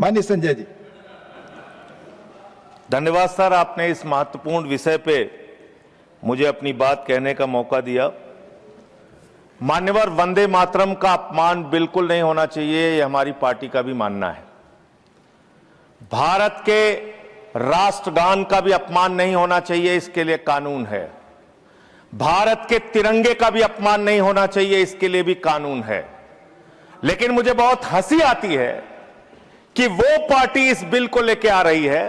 माननीय संजय जी। धन्यवाद सर, आपने इस महत्वपूर्ण विषय पे मुझे अपनी बात कहने का मौका दिया। मान्यवर, वंदे मातरम का अपमान बिल्कुल नहीं होना चाहिए, ये हमारी पार्टी का भी मानना है। भारत के राष्ट्रगान का भी अपमान नहीं होना चाहिए, इसके लिए कानून है। भारत के तिरंगे का भी अपमान नहीं होना चाहिए, इसके लिए भी कानून है। लेकिन मुझे बहुत हंसी आती है कि वो पार्टी इस बिल को लेकर आ रही है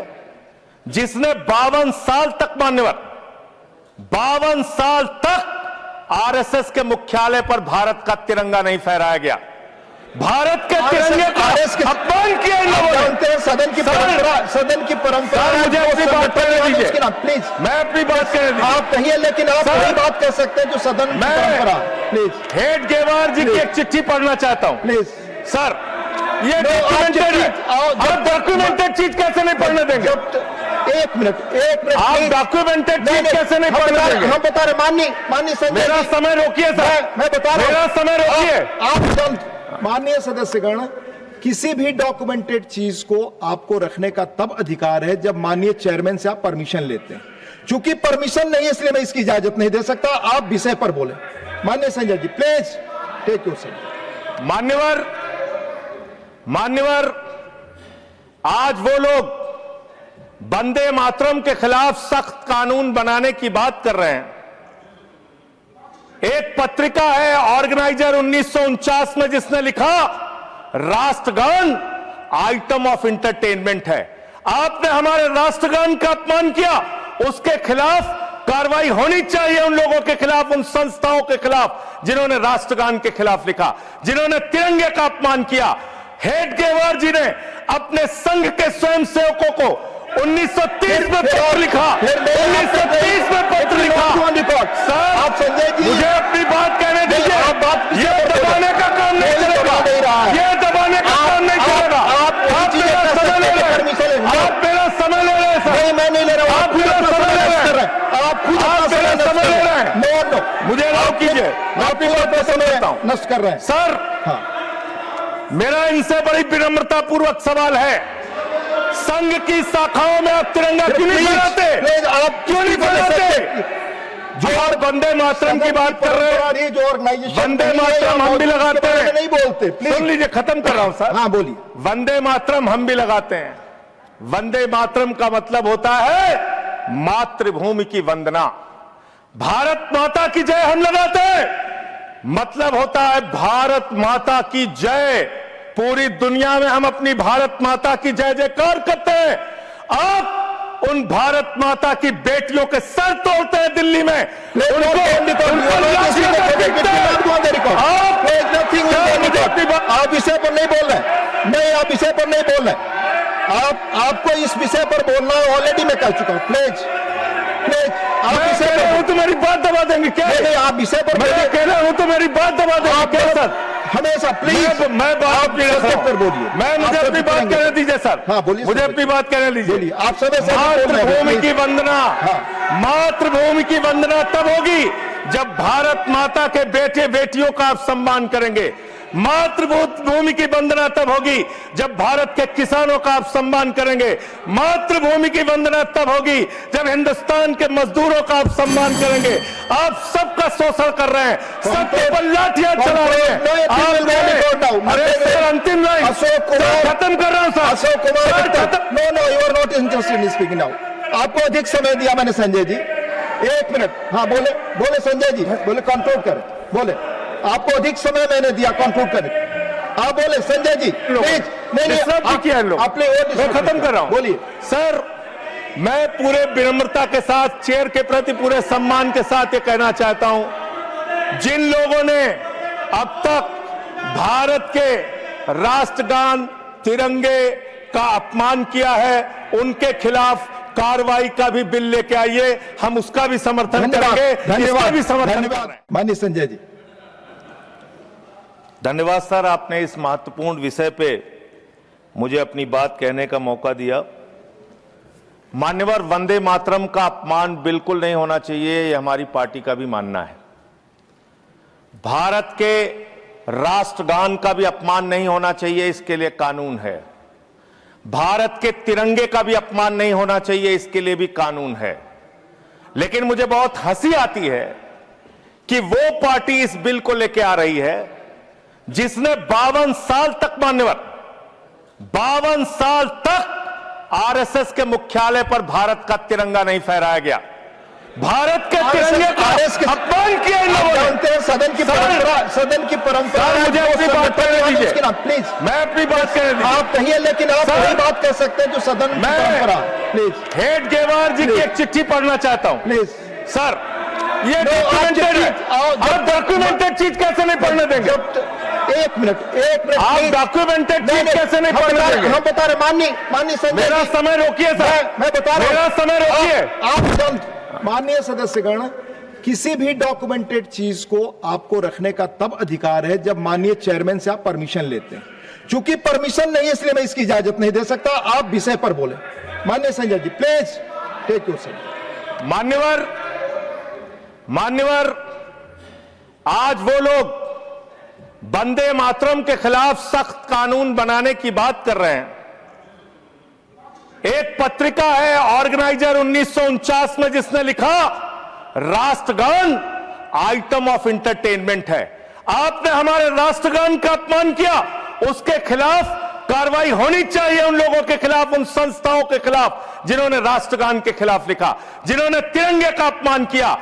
जिसने 52 साल तक, मान्यवर 52 साल तक आरएसएस के मुख्यालय पर भारत का तिरंगा नहीं फहराया गया। भारत के तिरंगे का अपमान किया इन लोगों ने। जानते हैं सदन की परंपरा मुझे अपनी बात करने दीजिए, प्लीज। मैं अपनी बात करने दीजिए। आप कहिए, लेकिन आप वही बात कर सकते हैं जो सदन की परंपरा। प्लीज, हेड गेवार जी की एक चिट्ठी पढ़ना चाहता हूं। प्लीज सर, ये डॉक्यूमेंटेड चीज कैसे नहीं पढ़ने देंगे? एक मिनट आप डॉक्यूमेंटेड चीज कैसे नहीं पढ़ने देंगे? हम बता रहे, माननीय संजय, मेरा समय रोकिए सर, मैं बता रहा हूं, मेरा समय रोकिए। आप माननीय सदस्यगण, किसी भी डॉक्यूमेंटेड चीज को आपको रखने का तब अधिकार है जब माननीय चेयरमैन से आप परमिशन लेते हैं। चूंकि परमिशन नहीं है, इसलिए मैं इसकी इजाजत नहीं दे सकता। आप विषय पर बोले। माननीय Sanjay ji, please take your seat. मान्यवर, आज वो लोग वंदे मातरम के खिलाफ सख्त कानून बनाने की बात कर रहे हैं। एक पत्रिका है ऑर्गेनाइजर 1949 में, जिसने लिखा राष्ट्रगान आइटम ऑफ इंटरटेनमेंट है। आपने हमारे राष्ट्रगान का अपमान किया, उसके खिलाफ कार्रवाई होनी चाहिए। उन लोगों के खिलाफ, उन संस्थाओं के खिलाफ जिन्होंने राष्ट्रगान के खिलाफ लिखा, जिन्होंने तिरंगे का अपमान किया। हेड गेवार जी ने अपने संघ के स्वयंसेवकों को 1930 में पत्र लिखा, 1930 में पत्र लिखा। सर, आप संजय जी, मुझे अपनी बात कहने दीजिए। ये दबाने का काम नहीं चलेगा, ये दबाने का काम नहीं चलेगा। आप मेरा समय ले रहे हैं, आप मेरा समय ले रहे हैं सर। नहीं, मैं नहीं ले रहा हूं, आप मेरा समय ले रहे हैं, आप मेरा समय ले रहे हैं। मुझे अलाउ कीजिए, मैं अपनी बात पर समय लेता हूं। नष्ट कर रहे हैं सर, मेरा इनसे बड़ी विनम्रता पूर्वक सवाल है, संघ की शाखाओं में आप तिरंगा क्यों नहीं फहराते? आप क्यों नहीं फहराते? जो आप वंदे मातरम की बात कर रहे हैं, जो ऑर्गेनाइजेशन वंदे मातरम हम भी लगाते हैं। नहीं बोलते, सुन लीजिए, खत्म कर रहा हूं सर। हाँ, बोलिए। वंदे मातरम हम भी लगाते हैं। वंदे मातरम का मतलब होता है मातृभूमि की वंदना। भारत माता की जय हम लगाते हैं, मतलब होता है भारत माता की जय। पूरी दुनिया में हम अपनी भारत माता की जय जयकार करते हैं। आप उन भारत माता की बेटियों के सर तोड़ते हैं दिल्ली में, आप विषय पर नहीं बोल रहे। नहीं, आप विषय पर नहीं बोल रहे। आपको इस विषय पर बोलना ऑलरेडी मैं कह चुका हूं। प्लीज आप विषय पर हूं तो मेरी बात दबा देंगे क्या? नहीं, आप विषय पर मैं कह रहा हूं तो मेरी बात दबा देंगे क्या सर? हमेशा प्लीज मैं बात पर बोलिए। मैं मुझे अपनी बात कहने दीजिए सर। हाँ, बोलिए। मुझे अपनी बात कहने दीजिए। आप समय से मातृभूमि की वंदना, मातृभूमि की वंदना तब होगी जब भारत माता के बेटे बेटियों का आप सम्मान करेंगे। मातृभूमि की वंदना तब होगी जब भारत के किसानों का आप सम्मान करेंगे। मातृभूमि की वंदना तब होगी जब हिंदुस्तान के मजदूरों का आप सम्मान करेंगे। आप सबका शोषण कर रहे हैं, सबके पर लाठियां चला रहे हैं। अरे सर, अंतिम लाइन खत्म कर रहा हूं sir. Ashok Kumar, no you are not interested in speaking now. आपको अधिक समय दिया मैंने संजय जी। एक मिनट। हाँ, बोले संजय जी, बोले कंट्रोल करें, बोले। आपको अधिक समय मैंने दिया, कंट्रोल करें। आप बोले संजय जी, प्लीज। नहीं, अपने मैं खत्म कर रहा हूं। बोलिए सर। मैं पूरे विनम्रता के साथ, चेयर के प्रति पूरे सम्मान के साथ ये कहना चाहता हूं, जिन लोगों ने अब तक भारत के राष्ट्रगान तिरंगे का अपमान किया है, उनके खिलाफ कार्रवाई का भी बिल लेके आइए। हम उसका भी समर्थन करेंगे, इसका भी समर्थन करेंगे। माननीय संजय जी। धन्यवाद सर, आपने इस महत्वपूर्ण विषय पे मुझे अपनी बात कहने का मौका दिया। मान्यवर, वंदे मातरम का अपमान बिल्कुल नहीं होना चाहिए, ये हमारी पार्टी का भी मानना है। भारत के राष्ट्रगान का भी अपमान नहीं होना चाहिए, इसके लिए कानून है। भारत के तिरंगे का भी अपमान नहीं होना चाहिए, इसके लिए भी कानून है। लेकिन मुझे बहुत हंसी आती है कि वो पार्टी इस बिल को लेकर आ रही है जिसने 52 साल तक, मान्यवर 52 साल तक आरएसएस के मुख्यालय पर भारत का तिरंगा नहीं फहराया गया। भारत के तिरंगे का अपमान किया इन लोगों ने। जानते हैं सदन की परंपरा मुझे अपनी बात करने दीजिए, प्लीज। मैं अपनी बात करने दीजिए। आप कहिए, लेकिन आप वही बात कर सकते हैं जो सदन की परंपरा। प्लीज, हेडगेवार जी की एक चिट्ठी पढ़ना चाहता हूं। प्लीज सर, ये डॉक्यूमेंटेड है, आप डॉक्यूमेंटेड चीज कैसे नहीं पढ़ने देंगे? एक मिनट आप डॉक्यूमेंटेड चीज कैसे नहीं पढ़ने देंगे? हम बता रहे, माननीय संजय मेरा जी, समय रोकिए सर, मैं बता रहा हूं, मेरा समय रोकिए। आप माननीय सदस्यगण, किसी भी डॉक्यूमेंटेड चीज को आपको रखने का तब अधिकार है जब माननीय चेयरमैन से आप परमिशन लेते हैं। चूंकि परमिशन नहीं है, इसलिए मैं इसकी इजाजत नहीं दे सकता। आप विषय पर बोले। माननीय Sanjay ji, please take your seat. मान्यवर, आज वो लोग वंदे मातरम के खिलाफ सख्त कानून बनाने की बात कर रहे हैं। एक पत्रिका है ऑर्गेनाइजर 1949 में, जिसने लिखा राष्ट्रगान आइटम ऑफ इंटरटेनमेंट है। आपने हमारे राष्ट्रगान का अपमान किया, उसके खिलाफ कार्रवाई होनी चाहिए। उन लोगों के खिलाफ, उन संस्थाओं के खिलाफ जिन्होंने राष्ट्रगान के खिलाफ लिखा, जिन्होंने तिरंगे का अपमान किया।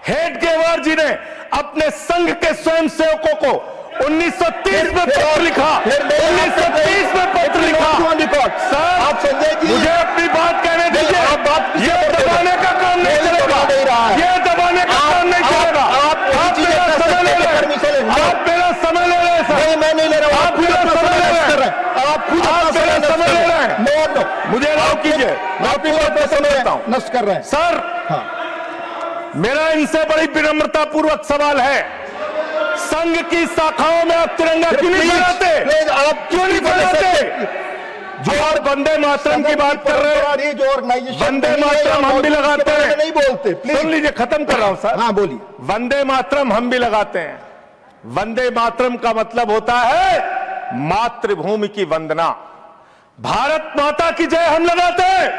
हेडगेवार जी ने अपने संघ के स्वयंसेवकों को 1930 में पत्र लिखा, 1930 में पत्र लिखा। सर, आप संजय जी, मुझे अपनी बात कहने दीजिए। ये दबाने का काम नहीं चलेगा, ये दबाने का काम नहीं चलेगा। आप मेरा समय ले रहे हैं, आप मेरा समय ले रहे हैं सर। मैं नहीं ले रहा हूं, आप मेरा समय ले रहे हैं, आप खुद आप मेरा समय ले रहे हैं। नो, मुझे अलाउ कीजिए, मैं अपनी बात समय लेता हूं। नष्ट कर रहे हैं सर, हाँ। मेरा इनसे बड़ी विनम्रता पूर्वक सवाल है, संघ की शाखाओं में आप तिरंगा क्यों नहीं फहराते? आप क्यों नहीं फहराते? जो और वंदे मातरम की बात कर रहे हैं, जो ऑर्गेनाइजेशन वंदे मातरम हम भी लगाते हैं, नहीं बोलते। सुन लीजिए, खत्म कर रहा हूं सर। हाँ बोलिए। वंदे मातरम हम भी लगाते हैं। वंदे मातरम का मतलब होता है मातृभूमि की वंदना। भारत माता की जय हम लगाते हैं,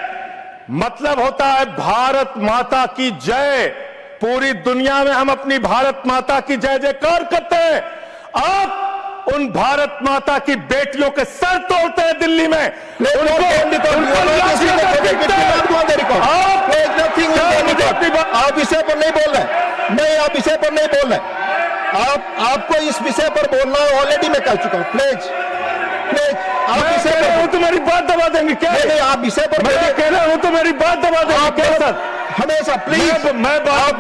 मतलब होता है भारत माता की जय। पूरी दुनिया में हम अपनी भारत माता की जय जयकार करते हैं। आप उन भारत माता की बेटियों के सर तोड़ते हैं दिल्ली में, आप विषय पर नहीं बोल रहे, नहीं, आप विषय पर नहीं बोल रहे। आपको इस विषय पर बोलना ऑलरेडी मैं कह चुका हूं। प्लीज आप विषय पर तो मेरी बात दबा देंगे क्या? नहीं, आप विषय पर मैं कह रहा हूं तो मेरी बात दबा देंगे क्या सर? हमेशा प्लीज मैं बात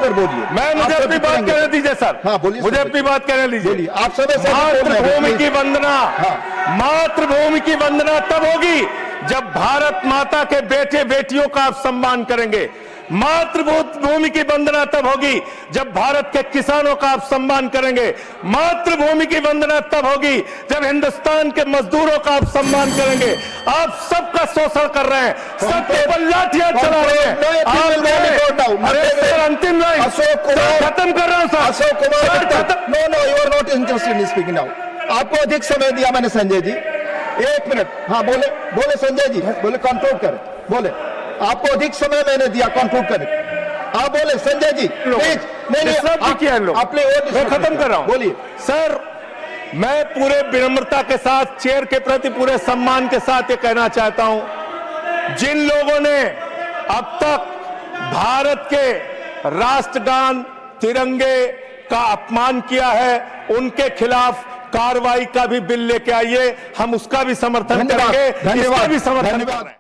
पर बोलिए। मुझे अपनी बात कहने दीजिए सर। हाँ बोलिए, मुझे अपनी बात कहने दीजिए। आप समय से मातृभूमि की वंदना, हाँ। मातृभूमि की वंदना तब होगी जब भारत माता के बेटे बेटियों का आप सम्मान करेंगे। मातृभूमि की वंदना तब होगी जब भारत के किसानों का आप सम्मान करेंगे। मातृभूमि की वंदना तब होगी जब हिंदुस्तान के मजदूरों का आप सम्मान करेंगे। आप सबका शोषण कर रहे हैं, सबके ऊपर लाठियां चला रहे हैं। अरे सर, अंतिम लाइन खत्म कर रहा हूं sir. Ashok Kumar, no you are not interested in speaking now. आपको अधिक समय दिया मैंने संजय जी, 1 मिनट। हाँ बोले संजय जी, बोले कंट्रोल करें, बोले। आपको अधिक समय मैंने दिया, कंट्रोल करें। आप बोले संजय जी, प्लीज। नहीं, अपने मैं खत्म कर रहा हूं। बोलिए सर, मैं पूरे विनम्रता के साथ, चेयर के प्रति पूरे सम्मान के साथ ये कहना चाहता हूं, जिन लोगों ने अब तक भारत के राष्ट्रगान तिरंगे का अपमान किया है, उनके खिलाफ कार्रवाई का भी बिल लेके आइए। हम उसका भी समर्थन करेंगे, इसका भी समर्थन करेंगे।